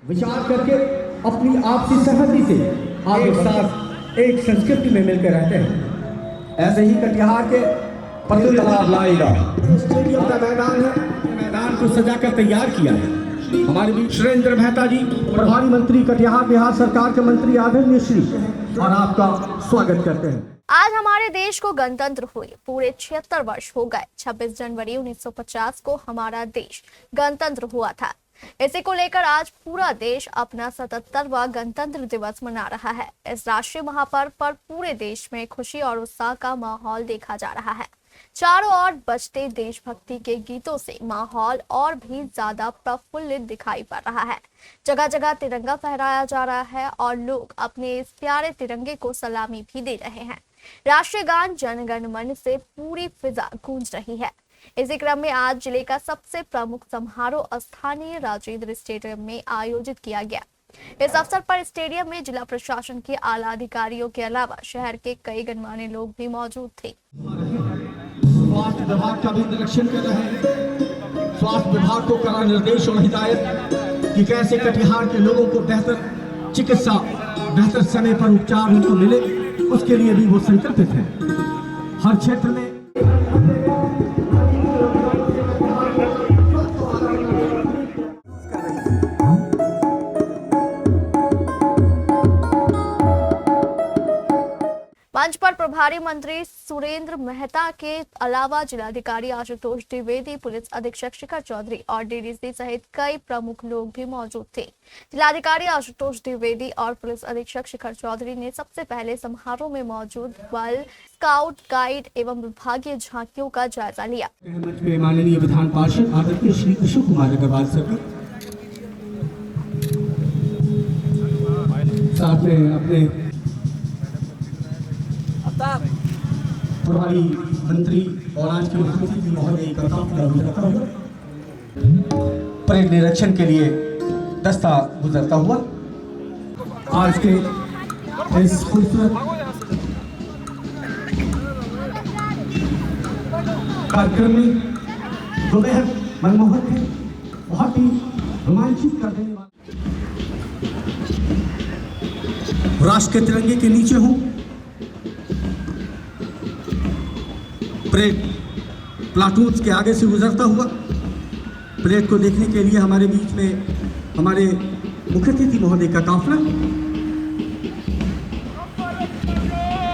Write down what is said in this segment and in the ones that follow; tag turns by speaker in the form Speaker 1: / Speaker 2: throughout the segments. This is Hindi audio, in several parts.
Speaker 1: विचार करके अपनी आपसी सहमति से आप एक साथ एक संस्कृति में मिलकर रहते हैं। ऐसे ही कटिहार के पतुल तालाब लाएगा स्टेडियम का मैदान है, मैदान को सजाकर तैयार किया है हमारे बीच सुरेंद्र मेहता जी, प्रभारी मंत्री कटिहार बिहार सरकार के मंत्री आदरणीय श्री, और आपका स्वागत करते हैं।
Speaker 2: आज हमारे देश को गणतंत्र हुए पूरे 76 वर्ष हो गए। 26 जनवरी 1950 को हमारा देश गणतंत्र हुआ था। इसी को लेकर आज पूरा देश अपना 77वां गणतंत्र दिवस मना रहा है। इस राष्ट्रीय महापर्व पर पूरे देश में खुशी और उत्साह का माहौल देखा जा रहा है। चारों ओर बजते देशभक्ति के गीतों से माहौल और भी ज्यादा प्रफुल्लित दिखाई पड़ रहा है। जगह जगह तिरंगा फहराया जा रहा है और लोग अपने इस प्यारे तिरंगे को सलामी भी दे रहे हैं। राष्ट्रीय गान जन गण मन से पूरी फिजा गूंज रही है। इसी क्रम में आज जिले का सबसे प्रमुख समारोह स्थानीय राजेंद्र स्टेडियम में आयोजित किया गया। इस अवसर पर स्टेडियम में जिला प्रशासन के आला अधिकारियों के अलावा शहर के कई गणमान्य लोग भी मौजूद थे।
Speaker 1: स्वास्थ्य विभाग का भी निरीक्षण कर रहे हैं। स्वास्थ्य विभाग को कड़ा निर्देश और हिदायत कि कैसे कटिहार के लोगों को बेहतर चिकित्सा, बेहतर समय पर उपचार उनको मिले, उसके लिए भी वो संकल्पित है। हर क्षेत्र में
Speaker 2: मंच पर प्रभारी मंत्री सुरेंद्र मेहता के अलावा जिलाधिकारी आशुतोष द्विवेदी, पुलिस अधीक्षक शिखर चौधरी और डीडीसी सहित कई प्रमुख लोग भी मौजूद थे। जिलाधिकारी आशुतोष द्विवेदी और पुलिस अधीक्षक शिखर चौधरी ने सबसे पहले समारोह में मौजूद बल, स्काउट गाइड एवं विभागीय झांकियों का जायजा लिया।
Speaker 1: माननीय विधान पार्षद आदरणीय श्री कृष्ण कुमार अग्रवाल सर साथ में अपने प्रभारी मंत्री और आज के मुख्यमंत्री महोदय का परेड निरीक्षण के लिए दस्ता गुजरता हुआ आज के इस खूबसूरत कार्यक्रम में जो बेहद मनमोहक है, बहुत ही रोमांचित कर देने वाला। राष्ट्र के तिरंगे के नीचे हूँ, परेड प्लाटून के आगे से गुजरता हुआ परेड को देखने के लिए हमारे बीच में हमारे मुख्य अतिथि महोदय का काफिला,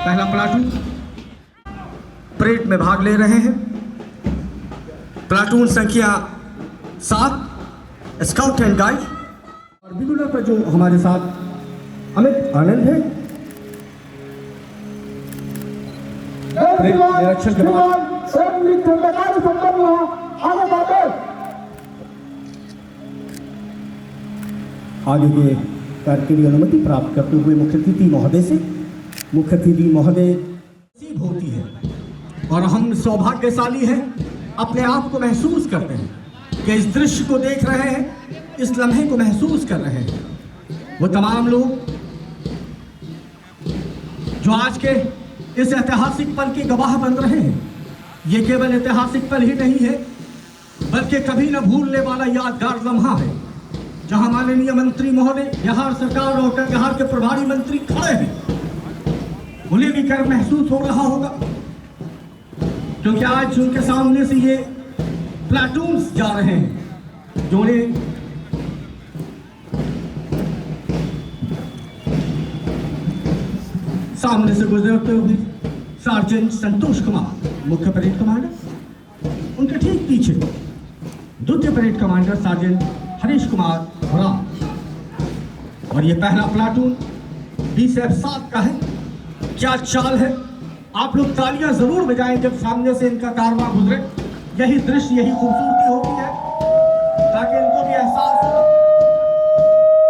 Speaker 1: पहला प्लाटून परेड में भाग ले रहे हैं। प्लाटून संख्या 7 स्काउट एंड गाइड और बिगुलर पर जो हमारे साथ अमित आनंद है। निरीक्षण के बाद आगे के कार्य के लिए अनुमति प्राप्त करते हुए मुख्य अतिथि महोदय से, मुख्य अतिथि महोदय होती है और हम सौभाग्यशाली हैं, अपने आप को महसूस करते हैं कि इस दृश्य को देख रहे हैं, इस लम्हे को महसूस कर रहे हैं। वो तमाम लोग जो आज के इस ऐतिहासिक पल के गवाह बन रहे हैं। ये केवल ऐतिहासिक पल ही नहीं है, बल्कि कभी न भूलने वाला यादगार लम्हा है, जहां माननीय मंत्री महोदय, बिहार सरकार और कटिहार के प्रभारी मंत्री खड़े हैं। उन्हें भी गर्व महसूस हो रहा होगा, क्योंकि आज उनके सामने से ये प्लाटून्स जा रहे हैं जो उन्हें सामने से गुजरते हुए सार्जेंट संतोष कुमार, मुख्य परेड कमांडर, उनके ठीक पीछे द्वितीय parade commander sergeant Harish Kumar Ram, और ये पहला प्लाटून BCF-7 का है। क्या चाल है, आप लोग तालियां जरूर बजाएं जब सामने से इनका कारवां गुजरे। यही दृश्य, यही खूबसूरती होती है, ताकि इनको भी एहसास हो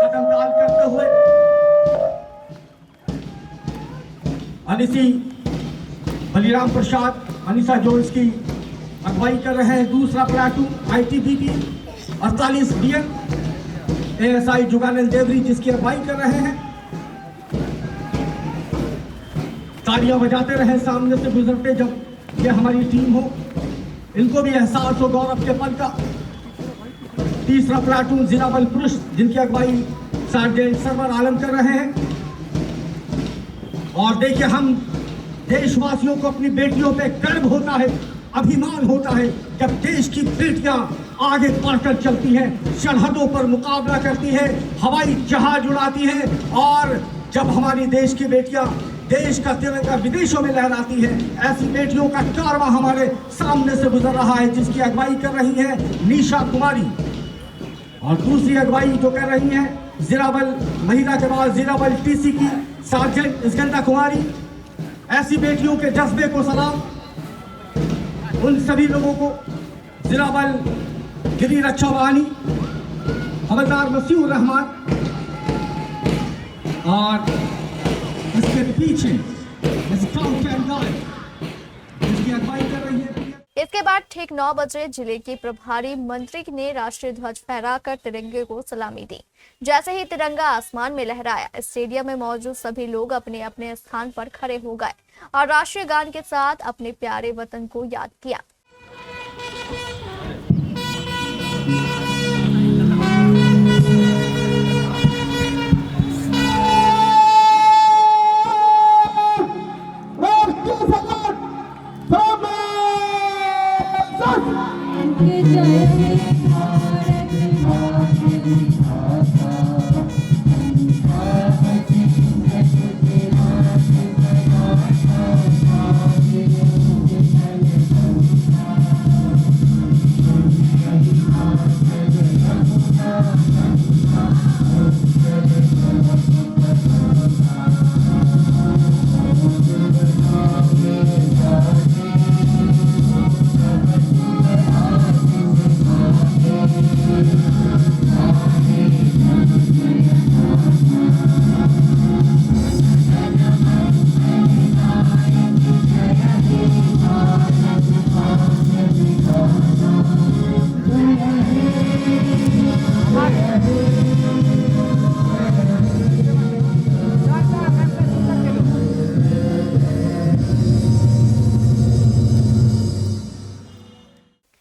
Speaker 1: कदम ताल करते हुए। अनिसी बलिराम प्रसाद, अनिसा जोन्स की अगुवाई कर रहे हैं। दूसरा platoon ITBP 48 DN ASI Juganand Deori जिसकी अगुवाई कर रहे हैं। तालियां बजाते रहे सामने से गुजरते जब ये हमारी टीम हो, इनको भी एहसास हो गौरव के पल का। तीसरा प्लाटून जिला बल पुरुष जिनकी अगुवाई सार्जेंट सरवर आलम कर रहे हैं। और देखिए, हम देशवासियों को अपनी बेटियों पे गर्व होता है, अभिमान होता है जब देश की बेटियां आगे बढ़कर चलती हैं, सरहदों पर मुकाबला करती हैं, हवाई जहाज उड़ाती हैं। और जब हमारी देश की बेटियां देश का तिरंगा विदेशों में लहराती है, ऐसी बेटियों का कारवां हमारे सामने से गुजर रहा है, जिसकी अगुवाई कर रही है निशा कुमारी। और दूसरी अगुवाई जो कर रही है जिला बल महिला के बाद जिला बल टीसी की सार्जेंट स्कंदा कुमारी। ऐसी बेटियों के जज्बे को सलाम। उन सभी लोगों को जिला बल गिरी रक्षा वाहिनी हवलदार मसीहुर रहमान और इसके पीछे स्काउट एंड गाइड जिसकी अगुवाई कर रही है।
Speaker 2: इसके बाद ठीक 9 बजे जिले की प्रभारी मंत्री ने राष्ट्रीय ध्वज फहराकर तिरंगे को सलामी दी। जैसे ही तिरंगा आसमान में लहराया, स्टेडियम में मौजूद सभी लोग अपने अपने स्थान पर खड़े हो गए और राष्ट्रीय गान के साथ अपने प्यारे वतन को याद किया।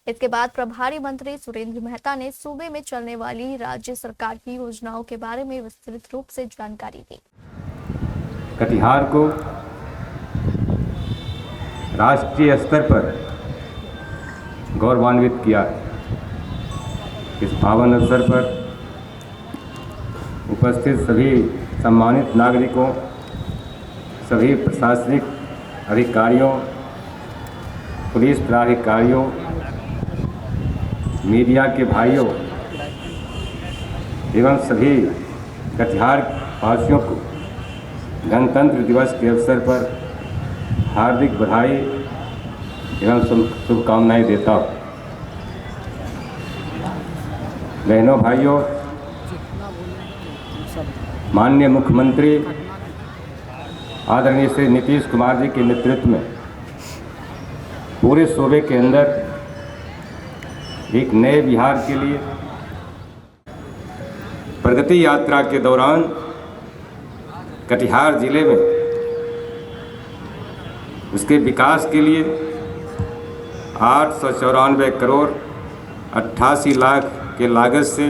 Speaker 2: इसके बाद प्रभारी मंत्री सुरेंद्र मेहता ने सूबे में चलने वाली राज्य सरकार की योजनाओं के बारे में विस्तृत रूप से जानकारी दी।
Speaker 3: कटिहार को राष्ट्रीय स्तर पर गौरवान्वित किया। इस पावन अवसर पर उपस्थित सभी सम्मानित नागरिकों, सभी प्रशासनिक अधिकारियों, पुलिस पदाधिकारियों, मीडिया के भाइयों एवं सभी कटिहार वासियों को गणतंत्र दिवस के अवसर पर हार्दिक बधाई एवं शुभकामनाएं देता हूँ। बहनों भाइयों, माननीय मुख्यमंत्री आदरणीय श्री नीतीश कुमार जी के नेतृत्व में पूरे सूबे के अंदर एक नए बिहार के लिए प्रगति यात्रा के दौरान कटिहार जिले में उसके विकास के लिए 894 करोड़ 88 लाख के लागत से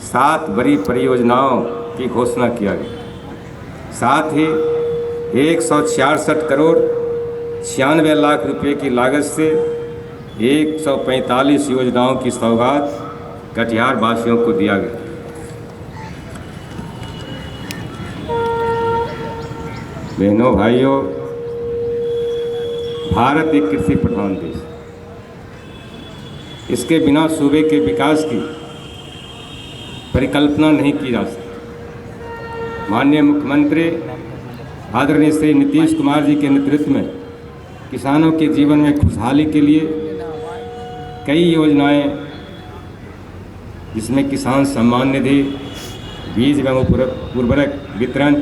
Speaker 3: 7 बड़ी परियोजनाओं की घोषणा किया गया। साथ ही 166 करोड़ 96 लाख रुपए की लागत से 145 योजनाओं की सौगात कटिहार वासियों को दिया गया। बहनों भाइयों, भारत एक कृषि प्रधान देश है। इसके बिना सूबे के विकास की परिकल्पना नहीं की जा सकती। माननीय मुख्यमंत्री आदरणीय श्री नीतीश कुमार जी के नेतृत्व में किसानों के जीवन में खुशहाली के लिए कई योजनाएं, जिसमें किसान सम्मान निधि, बीज एवं उर्वरक वितरण,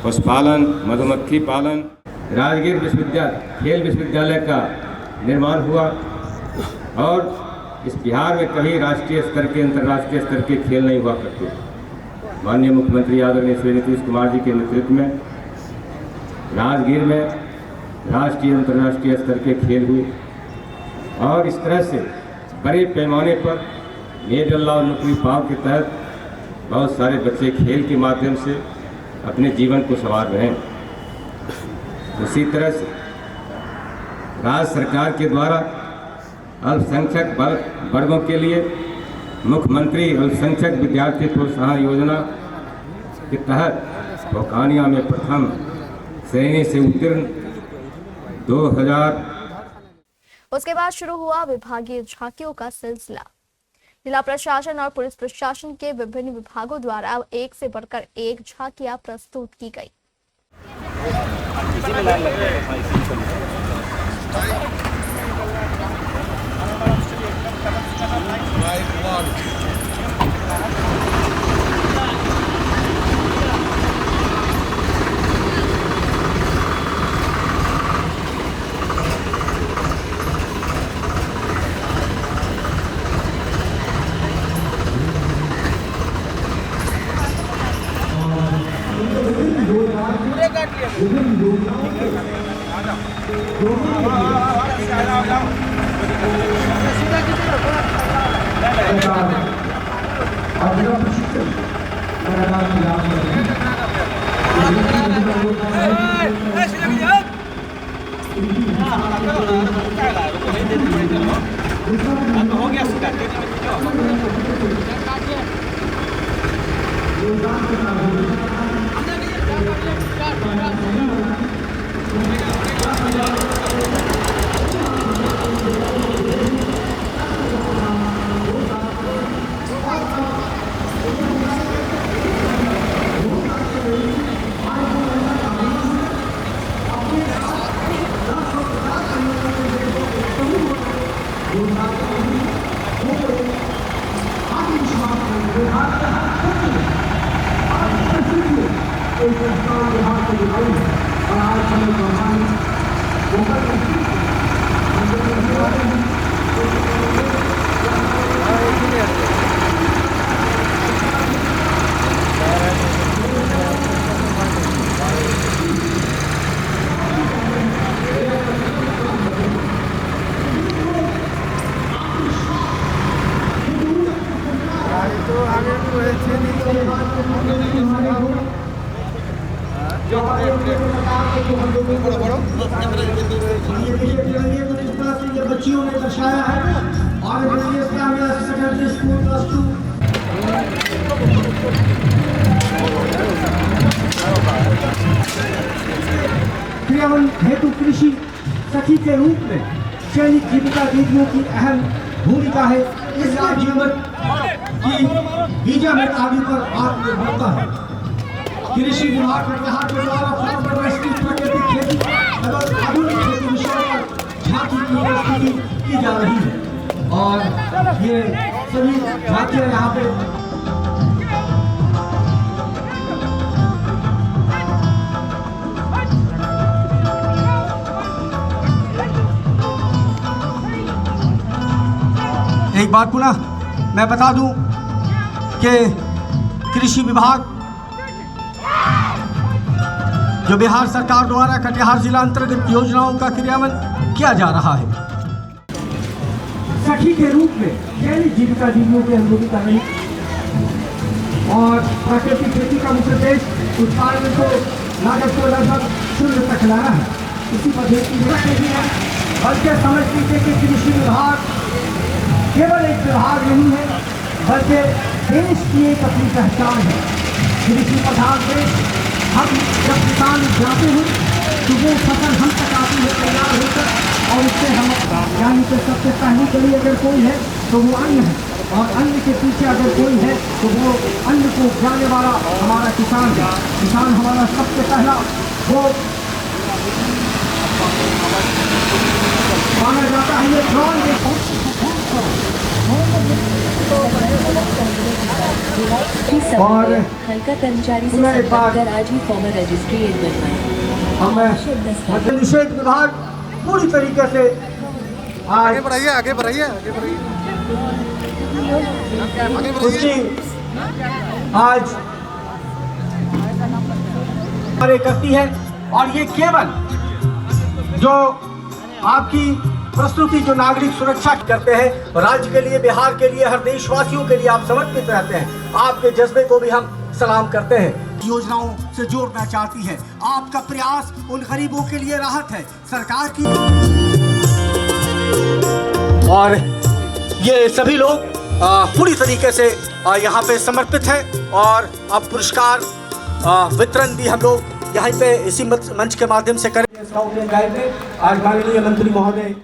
Speaker 3: पशुपालन, मधुमक्खी पालन, राजगीर विश्वविद्यालय खेल विश्वविद्यालय का निर्माण हुआ और इस बिहार में कभी राष्ट्रीय स्तर के अंतर्राष्ट्रीय स्तर के खेल नहीं हुआ करते। माननीय मुख्यमंत्री आदरणीय श्री नीतीश कुमार जी के नेतृत्व में राजगीर में राष्ट्रीय अंतर्राष्ट्रीय स्तर के खेल हुए और इस तरह से बड़े पैमाने पर मेड अल्लाह उन्नति पाव के तहत बहुत सारे बच्चे खेल के माध्यम से अपने जीवन को संवार रहे हैं। उसी तरह से राज्य सरकार के द्वारा अल्पसंख्यक वर्गों के लिए मुख्यमंत्री अल्पसंख्यक विद्यार्थी प्रोत्साहन योजना के तहत फोकानिया में प्रथम श्रेणी से उत्तीर्ण 2000।
Speaker 2: उसके बाद शुरू हुआ विभागीय झांकियों का सिलसिला। जिला प्रशासन और पुलिस प्रशासन के विभिन्न विभागों द्वारा एक से बढ़कर एक झांकियां प्रस्तुत की गई।
Speaker 1: बच्चियों ने दर्शाया है और सेकेंडरी स्कूल प्लस 2 क्रियावन हेतु कृषि सखी के रूप में सैनिक जीविका दीदियों की अहम भूमिका है। इसका जीवन की बीजा में आदि पर आत्मनिर्भरता है। कृषि विभाग कटिहार के द्वारा फार्मर रेस्क्यू प्राकृतिक खेती एवं आधुनिक खेती विषय पर झांकी की प्रस्तुति की जा रही है और ये सभी झांकियां यहाँ पे एक बार पुनः मैं बता दूं कि कृषि विभाग जो बिहार सरकार द्वारा कटिहार जिला अंतर्गत योजनाओं का क्रियान्वयन किया जा रहा है, सखी के रूप में दैनिक जीविका दीदियों की भूमिका रही और प्राकृतिक खेती का मुख्य उद्देश्य उत्पादन को लागत को लगभग 0 तक लाना है। इसी पद्धति की नहीं है, बल्कि समझ लीजिए कि कृषि विभाग केवल एक विभाग नहीं है, बल्कि देश की एक अपनी पहचान है। कृषि प्रधान देश हम जब किसान जाते हैं तो वो फसल हम तक आती है तैयार होकर और उससे हम यानी कि सबसे पहली कड़ी अगर कोई है तो वो अन्न है और अन्न के पीछे अगर कोई है तो वो अन्न को उगाने वाला हमारा किसान है। किसान हमारा सबसे पहला वो माना जाता है। ये और
Speaker 4: हल्का कर्मचारी से संपर्क कर आज ही फॉर्मल रजिस्ट्री
Speaker 1: मद्य निषेध विभाग पूरी तरीके से
Speaker 5: आगे बढ़ाइए
Speaker 1: उसकी आज करती है और ये केवल जो आपकी प्रस्तुति जो नागरिक सुरक्षा करते हैं, राज्य के लिए, बिहार के लिए, हर देशवासियों के लिए आप समर्पित रहते हैं। आपके जज्बे को भी हम सलाम करते हैं। योजनाओं से जोड़ना चाहती है। आपका प्रयास उन गरीबों के लिए राहत है। सरकार की और ये सभी लोग पूरी तरीके से यहाँ पे समर्पित हैं और अब पुरस्कार वितरण भी हम लोग यहाँ पे इसी मंच के माध्यम से करेंगे। आज माननीय मंत्री महोदय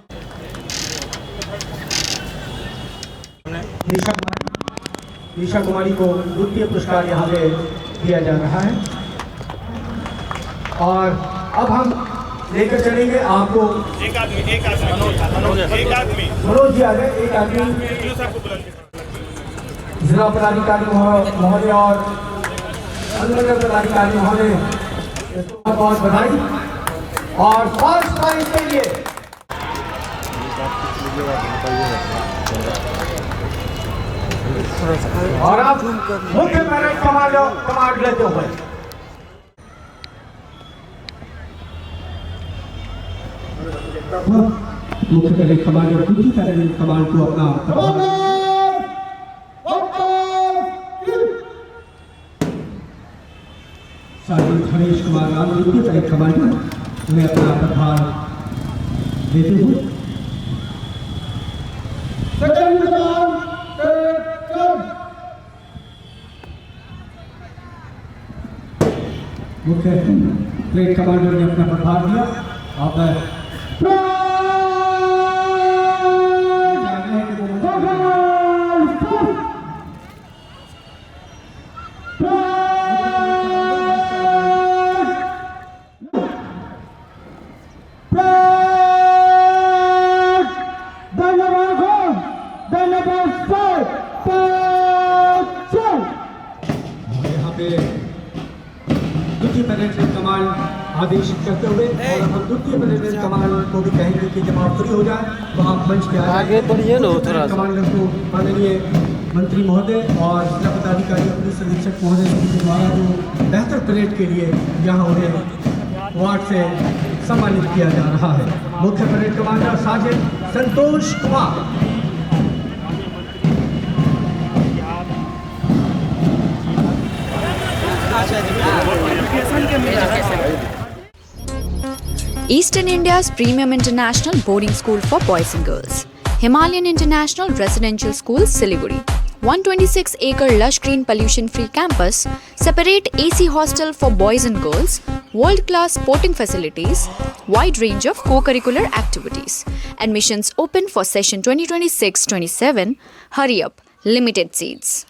Speaker 1: निशा कुमारी को द्वितीय पुरस्कार यहाँ पे दिया जा रहा है और अब हम लेकर चलेंगे आपको। एक आदमी मनोज जी आ गए। एक आदमी जिला पदाधिकारी महोदय और अनुमंडल पदाधिकारी महोदय, बहुत बधाई। और फर्स्ट प्राइज के लिए और आप मुख्य पैरेड कमांड लेते हुए मुख्य पैरेड कमांड और दूसरी पैरेड कमांड को अपना सार्जेंट हरीश कुमार राम द्वितीय पैरेड कमांडर उन्हें अपना प्रभार देते हुए मुख्य पैरेड कमांडर ने अपना प्रभार दिया। आप द्वितीय पैरेड कमांड आदेश करते हुए और हम द्वितीय पैरेड कमांड को भी कहेंगे कि जब आप फ्री हो जाए तो आप मंच के आगे बढ़िए लो थोड़ा। कमांडर को माननीय मंत्री महोदय और जिला पदाधिकारी पुलिस अधीक्षक महोदय के द्वारा जो बेहतर परेड के लिए यहाँ उन्हें वार्ड से सम्मानित किया जा रहा है। मुख्य parade commander sergeant Santosh Kumar.
Speaker 6: Eastern India's premium international boarding school for boys and girls. Himalayan International Residential School, Siliguri. 126-acre lush green pollution-free campus, separate AC hostel for boys and girls, world-class sporting facilities, wide range of co-curricular activities. Admissions open for session 2026-27. Hurry up, limited seats.